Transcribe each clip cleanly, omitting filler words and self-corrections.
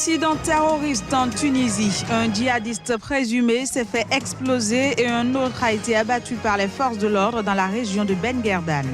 Incident terroriste en Tunisie. Un djihadiste présumé s'est fait exploser et un autre a été abattu par les forces de l'ordre dans la région de Ben Guerdane.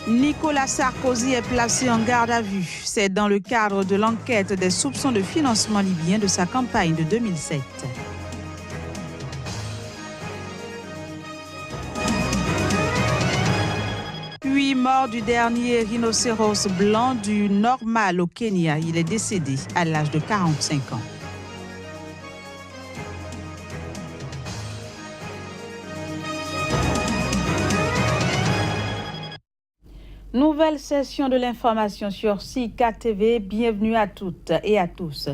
Nicolas Sarkozy est placé en garde à vue. C'est dans le cadre de l'enquête des soupçons de financement libyen de sa campagne de 2007. Mort du dernier rhinocéros blanc du Normal au Kenya. Il est décédé à l'âge de 45 ans. Nouvelle session de l'information sur Sika TV. Bienvenue à toutes et à tous.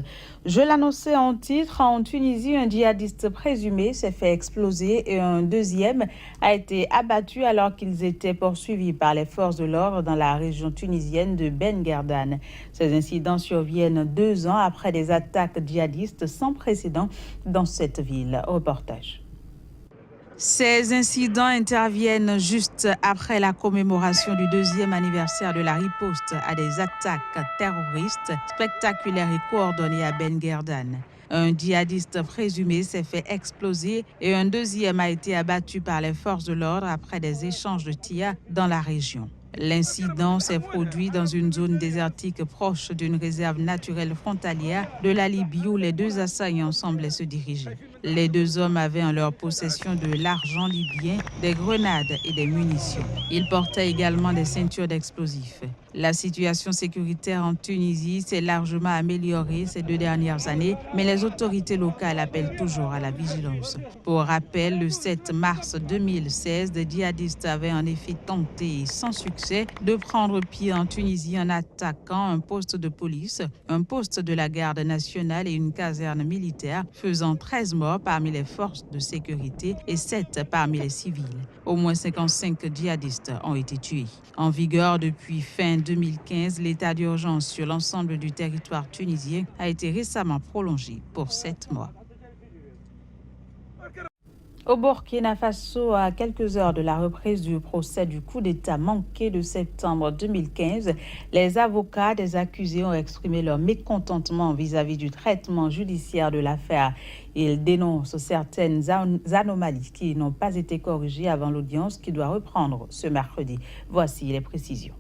Je l'annonçais en titre, en Tunisie, un djihadiste présumé s'est fait exploser et un deuxième a été abattu alors qu'ils étaient poursuivis par les forces de l'ordre dans la région tunisienne de Ben Guerdane. Ces incidents surviennent 2 ans après des attaques djihadistes sans précédent dans cette ville. Reportage. Ces incidents interviennent juste après la commémoration du 2e anniversaire de la riposte à des attaques terroristes spectaculaires et coordonnées à Ben Guerdane. Un djihadiste présumé s'est fait exploser et un deuxième a été abattu par les forces de l'ordre après des échanges de tirs dans la région. L'incident s'est produit dans une zone désertique proche d'une réserve naturelle frontalière de la Libye où les deux assaillants semblaient se diriger. Les 2 hommes avaient en leur possession de l'argent libyen, des grenades et des munitions. Ils portaient également des ceintures d'explosifs. La situation sécuritaire en Tunisie s'est largement améliorée ces 2 dernières années, mais les autorités locales appellent toujours à la vigilance. Pour rappel, le 7 mars 2016, des djihadistes avaient en effet tenté, sans succès, de prendre pied en Tunisie en attaquant un poste de police, un poste de la garde nationale et une caserne militaire, faisant 13 morts parmi les forces de sécurité et 7 parmi les civils. Au moins 55 djihadistes ont été tués. En vigueur depuis fin 2015, l'état d'urgence sur l'ensemble du territoire tunisien a été récemment prolongé pour 7 mois. Au Burkina Faso, à quelques heures de la reprise du procès du coup d'État manqué de septembre 2015, les avocats des accusés ont exprimé leur mécontentement vis-à-vis du traitement judiciaire de l'affaire. Ils dénoncent certaines anomalies qui n'ont pas été corrigées avant l'audience qui doit reprendre ce mercredi. Voici les précisions.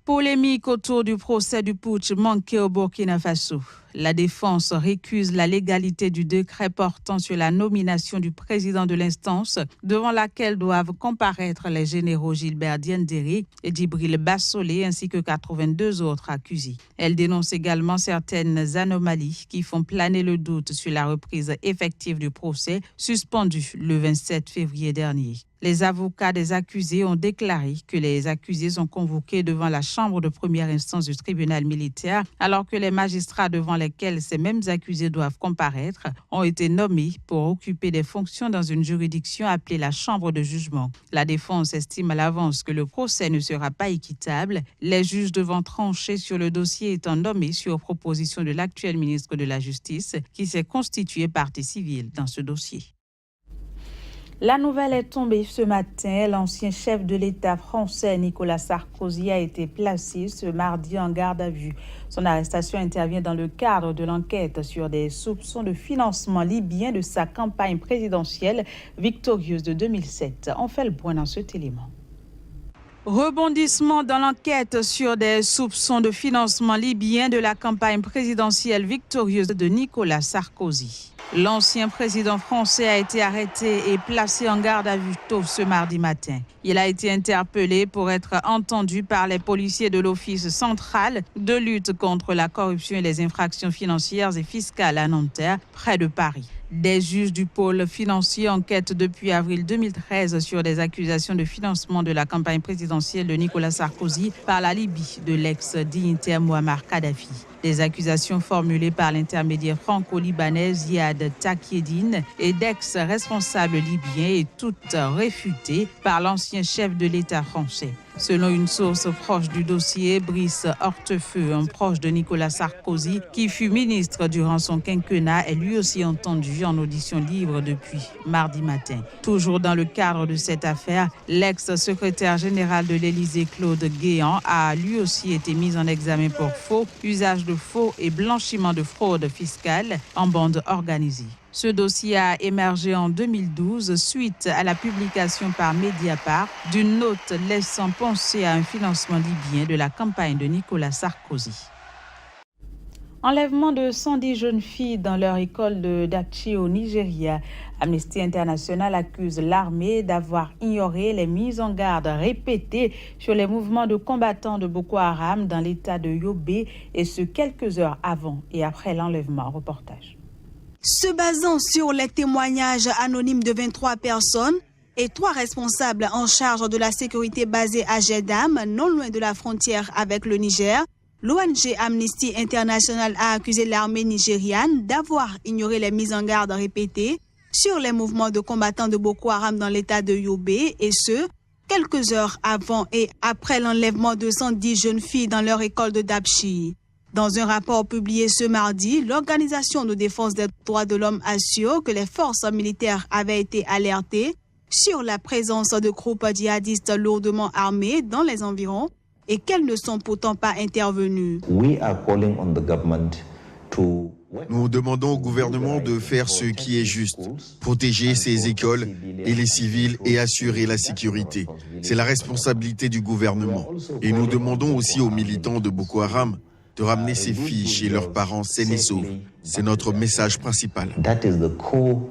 Polémique autour du procès du putsch manqué au Burkina Faso. La défense récuse la légalité du décret portant sur la nomination du président de l'instance devant laquelle doivent comparaître les généraux Gilbert Diendéré et Djibril Bassolé ainsi que 82 autres accusés. Elle dénonce également certaines anomalies qui font planer le doute sur la reprise effective du procès suspendu le 27 février dernier. Les avocats des accusés ont déclaré que les accusés sont convoqués devant la chambre de première instance du tribunal militaire alors que les magistrats devant lesquels ces mêmes accusés doivent comparaître ont été nommés pour occuper des fonctions dans une juridiction appelée la chambre de jugement. La défense estime à l'avance que le procès ne sera pas équitable, les juges devant trancher sur le dossier étant nommés sur proposition de l'actuel ministre de la Justice qui s'est constitué partie civile dans ce dossier. La nouvelle est tombée ce matin. L'ancien chef de l'État français, Nicolas Sarkozy, a été placé ce mardi en garde à vue. Son arrestation intervient dans le cadre de l'enquête sur des soupçons de financement libyen de sa campagne présidentielle victorieuse de 2007. On fait le point dans cet élément. Rebondissement dans l'enquête sur des soupçons de financement libyen de la campagne présidentielle victorieuse de Nicolas Sarkozy. L'ancien président français a été arrêté et placé en garde à vue tôt ce mardi matin. Il a été interpellé pour être entendu par les policiers de l'Office central de lutte contre la corruption et les infractions financières et fiscales à Nanterre, près de Paris. Des juges du pôle financier enquêtent depuis avril 2013 sur des accusations de financement de la campagne présidentielle de Nicolas Sarkozy par la Libye de l'ex-dignitaire Mouammar Kadhafi. Des accusations formulées par l'intermédiaire franco-libanais Ziad Takieddine et d'ex-responsables libyens et toutes réfutées par l'ancien chef de l'État français. Selon une source proche du dossier, Brice Hortefeux, un proche de Nicolas Sarkozy, qui fut ministre durant son quinquennat, est lui aussi entendu en audition libre depuis mardi matin. Toujours dans le cadre de cette affaire, l'ex-secrétaire général de l'Élysée, Claude Guéant, a lui aussi été mis en examen pour faux, usage de faux et blanchiment de fraude fiscale en bande organisée. Ce dossier a émergé en 2012 suite à la publication par Mediapart d'une note laissant penser à un financement libyen de la campagne de Nicolas Sarkozy. Enlèvement de 110 jeunes filles dans leur école de Dapchi au Nigeria. Amnesty International accuse l'armée d'avoir ignoré les mises en garde répétées sur les mouvements de combattants de Boko Haram dans l'état de Yobe, et ce quelques heures avant et après l'enlèvement. Reportage. Se basant sur les témoignages anonymes de 23 personnes et 3 responsables en charge de la sécurité basée à Jedam, non loin de la frontière avec le Niger, l'ONG Amnesty International a accusé l'armée nigériane d'avoir ignoré les mises en garde répétées sur les mouvements de combattants de Boko Haram dans l'état de Yobe, et ce, quelques heures avant et après l'enlèvement de 110 jeunes filles dans leur école de Dapchi. Dans un rapport publié ce mardi, l'Organisation de défense des droits de l'homme assure que les forces militaires avaient été alertées sur la présence de groupes djihadistes lourdement armés dans les environs et qu'elles ne sont pourtant pas intervenues. Nous demandons au gouvernement de faire ce qui est juste, protéger ces écoles et les civils et assurer la sécurité. C'est la responsabilité du gouvernement. Et nous demandons aussi aux militants de Boko Haram de ramener ces filles chez leurs parents saines et sauves. C'est notre message principal. That is the core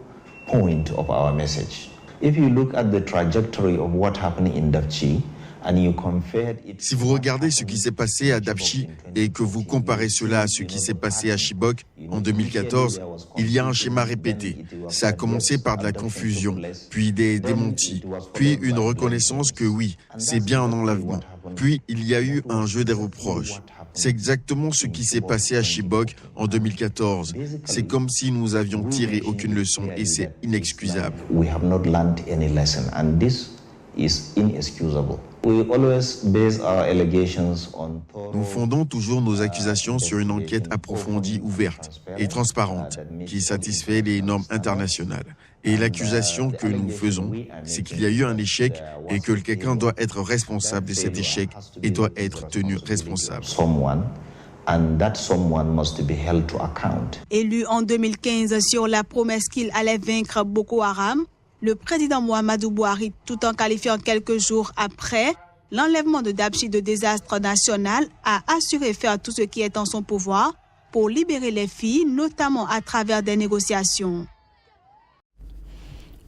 point of our message. If you look at the trajectory of what happened in Dapchi, si vous regardez ce qui s'est passé à Dapchi et que vous comparez cela à ce qui s'est passé à Chibok en 2014, il y a un schéma répété. Ça a commencé par de la confusion, puis des démentis, puis une reconnaissance que oui, c'est bien un enlèvement. Puis il y a eu un jeu des reproches. C'est exactement ce qui s'est passé à Chibok en 2014. C'est comme si nous avions tiré aucune leçon et c'est inexcusable. We have not learned any lesson and this is inexcusable. Nous fondons toujours nos accusations sur une enquête approfondie, ouverte et transparente qui satisfait les normes internationales. Et l'accusation que nous faisons, c'est qu'il y a eu un échec et que quelqu'un doit être responsable de cet échec et doit être tenu responsable. And that someone must be held to account. Élu en 2015 sur la promesse qu'il allait vaincre Boko Haram, le président Muhammadu Buhari, tout en qualifiant quelques jours après l'enlèvement de Dapchi de désastre national, a assuré faire tout ce qui est en son pouvoir pour libérer les filles, notamment à travers des négociations.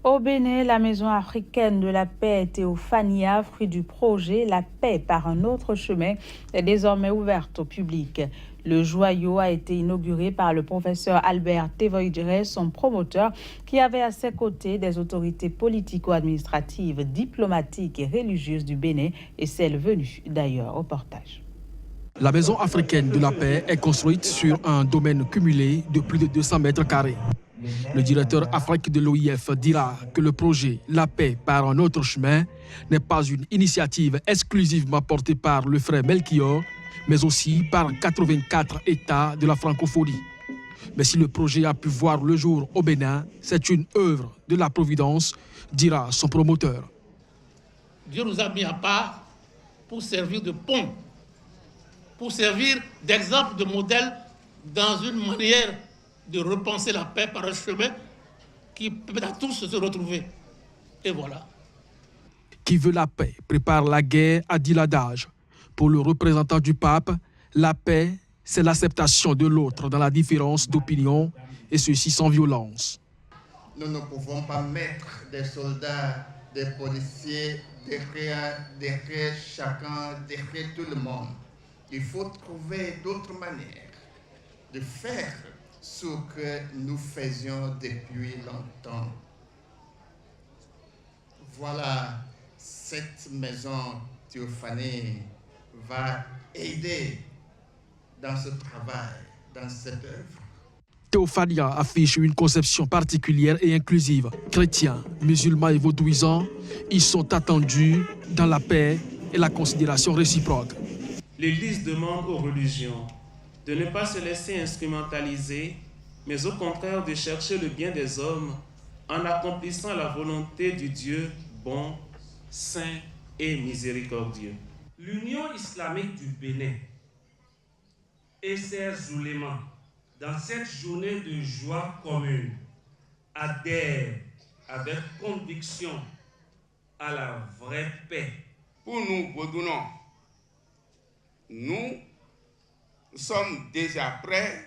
Au Bénin, la Maison africaine de la paix Théophania, fruit du projet La paix par un autre chemin, est désormais ouverte au public. Le joyau a été inauguré par le professeur Albert Tevoidjere, son promoteur, qui avait à ses côtés des autorités politico-administratives, diplomatiques et religieuses du Bénin et celles venues d'ailleurs. Reportage. La Maison africaine de la paix est construite sur un domaine cumulé de plus de 200 mètres carrés. Le directeur Afrique de l'OIF dira que le projet La paix par un autre chemin n'est pas une initiative exclusivement portée par le frère Melchior, mais aussi par 84 États de la francophonie. Mais si le projet a pu voir le jour au Bénin, c'est une œuvre de la Providence, dira son promoteur. Dieu nous a mis à part pour servir de pont, pour servir d'exemple, de modèle dans une manière de repenser la paix par un chemin qui permet à tous de se retrouver. Et voilà. Qui veut la paix prépare la guerre, a dit l'adage. Pour le représentant du pape, la paix, c'est l'acceptation de l'autre dans la différence d'opinion, et ceci sans violence. Nous ne pouvons pas mettre des soldats, des policiers derrière chacun, derrière tout le monde. Il faut trouver d'autres manières de faire ce que nous faisions depuis longtemps. Voilà, cette maison Théophanie va aider dans ce travail, dans cette œuvre. Théophania affiche une conception particulière et inclusive. Chrétiens, musulmans et vaudouisants, ils sont attendus dans la paix et la considération réciproque. L'Église demande aux religions de ne pas se laisser instrumentaliser, mais au contraire de chercher le bien des hommes en accomplissant la volonté du Dieu bon, saint et miséricordieux. L'Union islamique du Bénin et ses oulémas, dans cette journée de joie commune, adhèrent avec conviction à la vraie paix. Pour nous, Baudouinons, nous sommes déjà prêts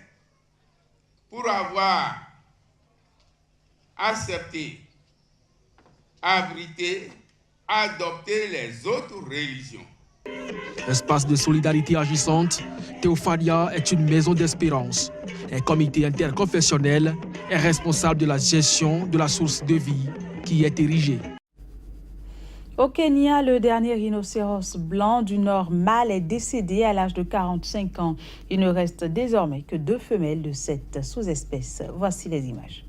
pour avoir accepté, abrité, adopté les autres religions. Espace de solidarité agissante, Théophania est une maison d'espérance. Un comité interconfessionnel est responsable de la gestion de la source de vie qui est érigée. Au Kenya, le dernier rhinocéros blanc du Nord mâle est décédé à l'âge de 45 ans. Il ne reste désormais que 2 femelles de cette sous-espèce. Voici les images.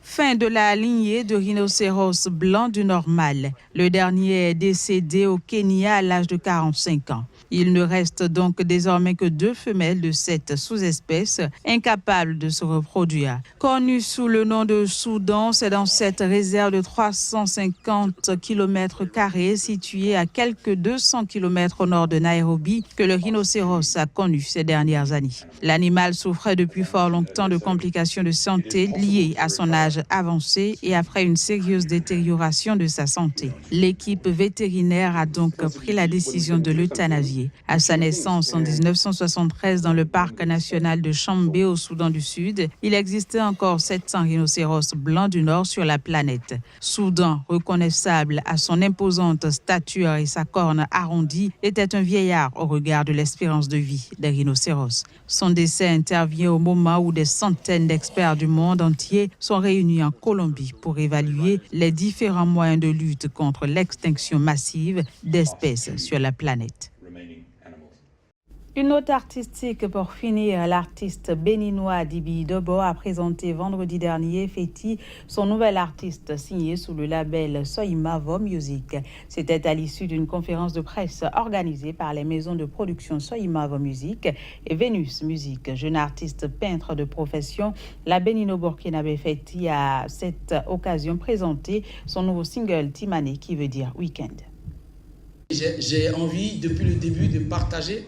Fin de la lignée de rhinocéros blanc du Nord mâle. Le dernier est décédé au Kenya à l'âge de 45 ans. Il ne reste donc désormais que 2 femelles de cette sous-espèce, incapables de se reproduire. Connue sous le nom de Soudan, c'est dans cette réserve de 350 km² située à quelques 200 km au nord de Nairobi que le rhinocéros a connu ces dernières années. L'animal souffrait depuis fort longtemps de complications de santé liées à son âge avancé et après une sérieuse détérioration de sa santé. L'équipe vétérinaire a donc pris la décision de l'euthanasier. À sa naissance en 1973 dans le parc national de Chambé au Soudan du Sud, il existait encore 700 rhinocéros blancs du Nord sur la planète. Soudan, reconnaissable à son imposante stature et sa corne arrondie, était un vieillard au regard de l'espérance de vie des rhinocéros. Son décès intervient au moment où des centaines d'experts du monde entier sont réunis en Colombie pour évaluer les différents moyens de lutte contre l'extinction massive d'espèces sur la planète. Une note artistique pour finir. L'artiste béninois Dibi Dobo a présenté vendredi dernier Feti, son nouvel artiste signé sous le label Soimavo Music. C'était à l'issue d'une conférence de presse organisée par les maisons de production Soimavo Music et Vénus Music. Jeune artiste peintre de profession, la bénino-burkinabé Feti a à cette occasion présenté son nouveau single Timane qui veut dire week-end. J'ai envie depuis le début de partager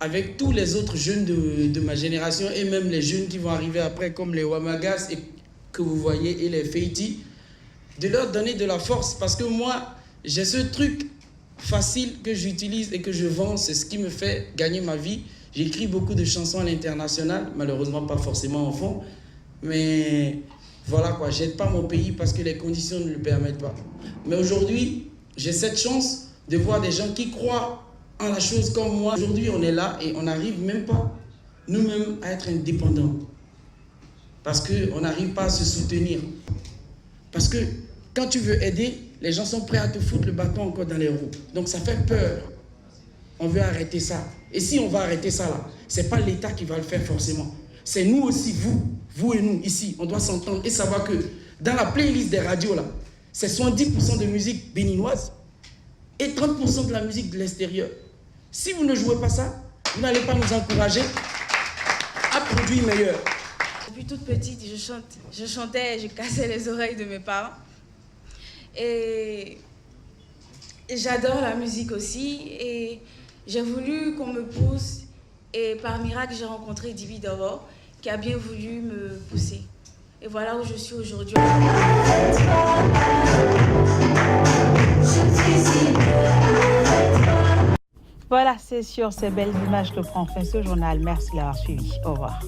avec tous les autres jeunes de ma génération et même les jeunes qui vont arriver après comme les Wamagas et que vous voyez et les Feiti, de leur donner de la force parce que moi j'ai ce truc facile que j'utilise et que je vends, c'est ce qui me fait gagner ma vie. J'écris beaucoup de chansons à l'international, malheureusement pas forcément en fond, mais voilà quoi, j'aide pas mon pays parce que les conditions ne le permettent pas. Mais aujourd'hui, j'ai cette chance de voir des gens qui croient en la chose comme moi. Aujourd'hui, on est là et on n'arrive même pas nous-mêmes à être indépendants. Parce qu'on n'arrive pas à se soutenir. Parce que quand tu veux aider, les gens sont prêts à te foutre le bâton encore dans les roues. Donc ça fait peur. On veut arrêter ça. Et si on va arrêter ça là, ce n'est pas l'État qui va le faire forcément. C'est nous aussi, vous et nous ici. On doit s'entendre et savoir que dans la playlist des radios là, c'est 70% de musique béninoise et 30% de la musique de l'extérieur. Si vous ne jouez pas ça, vous n'allez pas nous encourager à produire meilleur. Depuis toute petite, je chantais, je cassais les oreilles de mes parents. Et j'adore la musique aussi. Et j'ai voulu qu'on me pousse. Et par miracle, j'ai rencontré Dibi Dobo, qui a bien voulu me pousser. Et voilà où je suis aujourd'hui. Voilà, c'est sur ces belles images que prend fin ce journal. Merci de l'avoir suivi. Au revoir.